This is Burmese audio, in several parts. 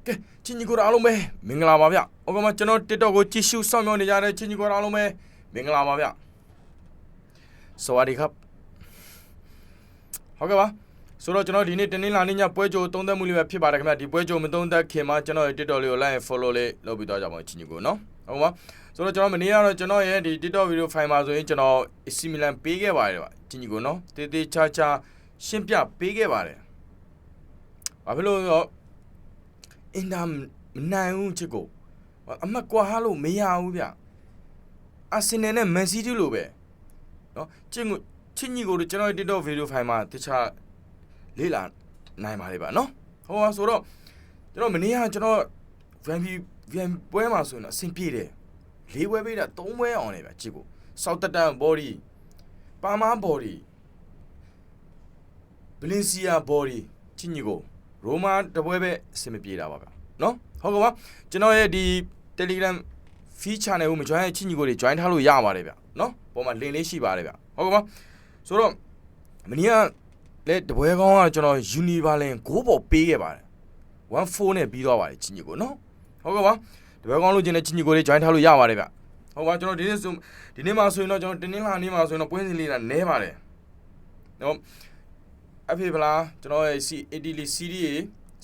ကဲချင်းကြီးကိုအားလုံးပဲမင်္ဂလာပါဗျ။ဟုတ်ကဲ့မကျွန်တော် TikTok ကိုကြည့်ရှုစောင့်မျှော်နေကြတဲ့ချင်းကြီးကိုအားလုံးပဲမင်္ဂလာပါဗျ။စวัสดีครับဟုတ်ကဲ့ပါဆိုတော့ကျွန်တော်ဒီနေ့တင်းနှင်းလာနေ့ညပွဲကြိုသုံးသက်မှုလေးပဲဖြစ်ပါတယ်ခင်ဗျ။ဒီပွဲကြိုမသုံးသက်ခင်မှာကျွန်တော်ရဲ့ TikTok လေးကို like and follow လေးလုပ်ပြီးတော့ကြပါဦးချင်းကြီးကိုနော်။ဟုတ်ပါဆိုတော့ကျွန်တော်မနေ့ကတော့ကျွန်တော်ရဲ့ဒီ TikTok video file မှာဆိုရင်ကျွန်တော် AC Milan ပေးခဲ့ပါတယ်ဗျချင်းကြီးကိုနော်။တေးသေးချာချာရှင်းပြပေးခဲ့ပါတယ်။ဘာဖြစ်လို့လဲအင်တာမနိုင်ဘူးချစ်ကိုအမတ်ကွာလို့မရဘူးဗျအာဆင်နယ်နဲ့မန်စီးတီးလိုပဲနော်ချင်းကြီးကိုကျွန်တော် TikTok video file မှာတခြားလေးလာနိုင်ပါလေပါနော်ဟောဆိုတော့ကျွန်တော်မနေ့ကကျွန်တော် VM ပွဲမှာဆိုရင်အဆင်ပြေတယ်၄ပွဲပေးတာ၃ပွဲအောင်လေဗျချစ်ကို South Tatan body ပါမာ body Valencia body ချင်းကြီးကိုရိုမာတပွဲပဲအဆင်မပြေတာပါဗျနော်ဟုတ်ကဲ့ပါကျွန်တော်ရဲ့ဒီ Telegram feed channel ကိုမ join ရဲ့ချင်းကြီးကိုတွေ join ထားလို့ရပါတယ်ဗျနော်ပေါ်မှာ link လေးရှိပါတယ်ဗျဟုတ်ကဲ့ပါဆိုတော့မနေ့ကလည်းတပွဲကောင်းကကျွန်တော် Univalent 6ပေါ်ပေးခဲ့ပါတယ်14နဲ့ပြီးသွားပါတယ်ချင်းကြီးကိုနော်ဟုတ်ကဲ့ပါတပွဲကောင်းလို့ကျင်တဲ့ချင်းကြီးကိုတွေ join ထားလို့ရပါတယ်ဗျဟုတ်ပါကျွန်တော်ဒီနေ့မှာဆိုရင်တော့ကျွန်တော်တင်းနှင်းလာနေ့မှာဆိုရင်တော့ပွဲစဉ်လေးတာနဲပါတယ်နော်အဖေဗလားကျွန်တော်ရဲ့ Italy series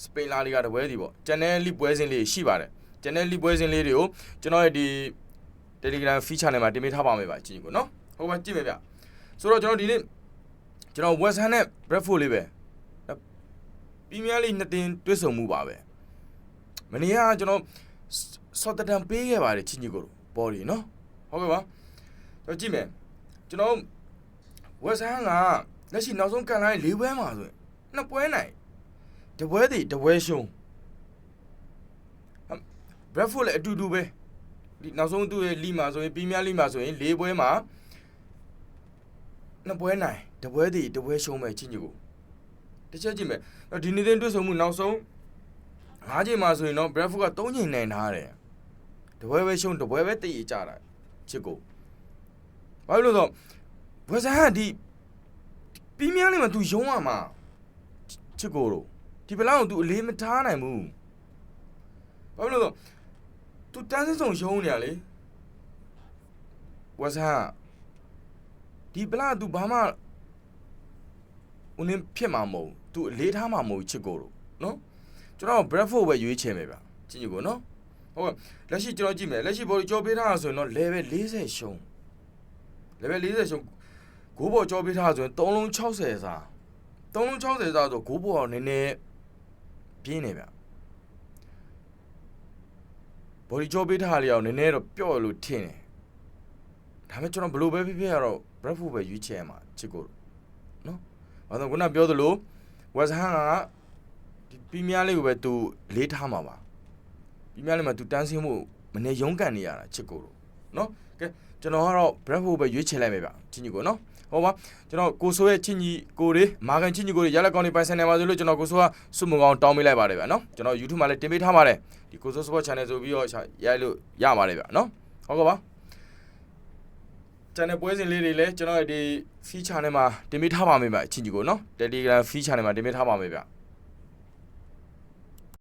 စပိန်လာလီဂါတပွဲစီပေါ့ channel လိပွဲစဉ်လေးရှိပါတယ် channel လိပွဲစဉ်လေးတွေကိုကျွန်တော်ရဲ့ဒီ Telegram feed channel မှာတင်ပေးထားပါမယ်ဗျကြည့်ကိုနော်ဟုတ်ပါကြည့်မယ်ဗျဆိုတော့ကျွန်တော်ဒီနေ့ကျွန်တော် West Ham နဲ့ Bradford လေးပဲပရီးမီးယားလိနှစ်သင်းတွေ့ဆုံမှုပါပဲမနေ့ကကျွန်တော် Southampton ပေးခဲ့ပါတယ်ချင်းကြီးကိုဘော်ဒီနော်ဟုတ်ကဲ့ပါကျွန်တော်ကြည့်မယ်ကျွန်တော် West Ham ကလက်ရှိနောက်ဆုံးကန်လိုက်၄ပွဲမှာဆိုရင်နှစ်ပွဲနိုင်တပွဲတည်တပွဲရှုံး Bradford လည်းအတူတူပဲဒီနောက်ဆုံးသူ့ရဲ့လီမှာဆိုရင်ပရီးမီးယားလိမှာဆိုရင်၄ပွဲမှာနှစ်ပွဲနိုင်တပွဲတည်တပွဲရှုံးမယ်ချင်းကြီးကိုတစ်ချက်ကြည့်မယ်ဒီနေ့တင်တွေ့ဆုံမှုနောက်ဆုံး၅ချိန်မှာဆိုရင်တော့ Bradford က၃ချိန်နိုင်ထားတယ်တပွဲပဲရှုံးတပွဲပဲတည်ကြတာချစ်ကိုဘာလို့လဲဆိုတော့ West Ham ဒီပရီးမီးယားလိမှာသူရုံးရမှာချစ်ကိုတို့ဒီဘလောက်သူအလေးမထားနိုင်ဘူးဘာလို့လဲဆိုတော့သူတန်းစစုံရုံးနေရလေဝါစားဒီဘလောက်သူဘာမှဦးနေဖြစ်မှာမဟုတ်သူအလေးထားမှာမဟုတ်ချစ်ကိုတို့နော်ကျွန်တော် Bradford ပဲရွေးချယ်မယ်ဗျကြည့်ကြည့်ကိုနော်ဟုတ်ကဲ့လက်ရှိကျွန်တော်ကြည့်မယ်လက်ရှိဘော်ဒီကြောပေးထားတာဆိုရင်တော့ level 40ရှုံး level 40ရှုံးဂိုးပေါ်ကြောပေးထားတာဆိုရင်3လုံး60စား3လုံး60စားဆိုဂိုးပေါ်ကနည်းနည်းပြင်းနေဗျဘော်ဒီကြောပေးထားလေးအောင်နည်းနည်းတော့ပျော့လို့ထင်တယ်ဒါပေမဲ့ကျွန်တော်ဘလို့ပဲဖြစ်ဖြစ်ရတော့ Bradford ပဲရွေးချယ်မှာချစ်ကိုနော်ဘာလို့ခုနပြောသလို West Ham ကဒီပရီးမီးယားလိကိုပဲသူလေးထားမှာပါပရီးမီးယားလိမှာသူတန်းစင်းမှုမနေရုံးကန်နေရတာချစ်ကိုနော်ကဲကျွန်တော်ကတော့ Bradford ပဲရွေးချယ်လိုက်မယ်ဗျချင်းကြီးကိုနော်ဟုတ်ပါကျွန်တော်ကိုဆိုရဲ့ချင်းကြီးကိုတွေမာကန်ချင်းကြီးကိုတွေရလက်ကောင်းနေပိုင်ဆိုင်နေပါဆိုလို့ကျွန်တော်ကိုဆိုကစုမကောင်းတောင်းပေးလိုက်ပါတယ်ဗျနော်ကျွန်တော် YouTube မှာလည်းတင်ပေးထားပါတယ်ဒီကိုဆို Sport Channel ဆိုပြီးတော့ရိုက်လို့ရပါတယ်ဗျနော်ဟုတ်ကဲ့ပါ channel ပွဲစဉ်လေးတွေလည်းကျွန်တော်ဒီ feed channel မှာတင်ပေးထားပါမယ်ဗျချင်းကြီးကိုနော် Telegram feed channel မှာတင်ပေးထားပါမယ်ဗျ